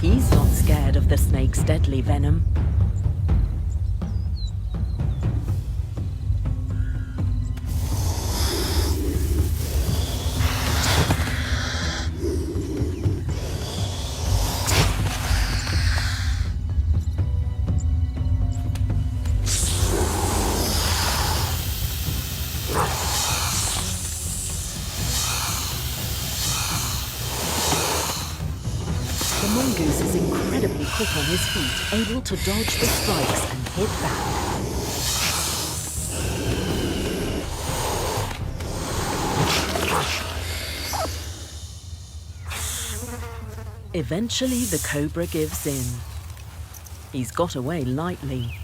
He's not scared of the snake's deadly venom. The mongoose is incredibly quick on his feet, able to dodge the strikes and hit back. Eventually, the cobra gives in. He's got away lightly.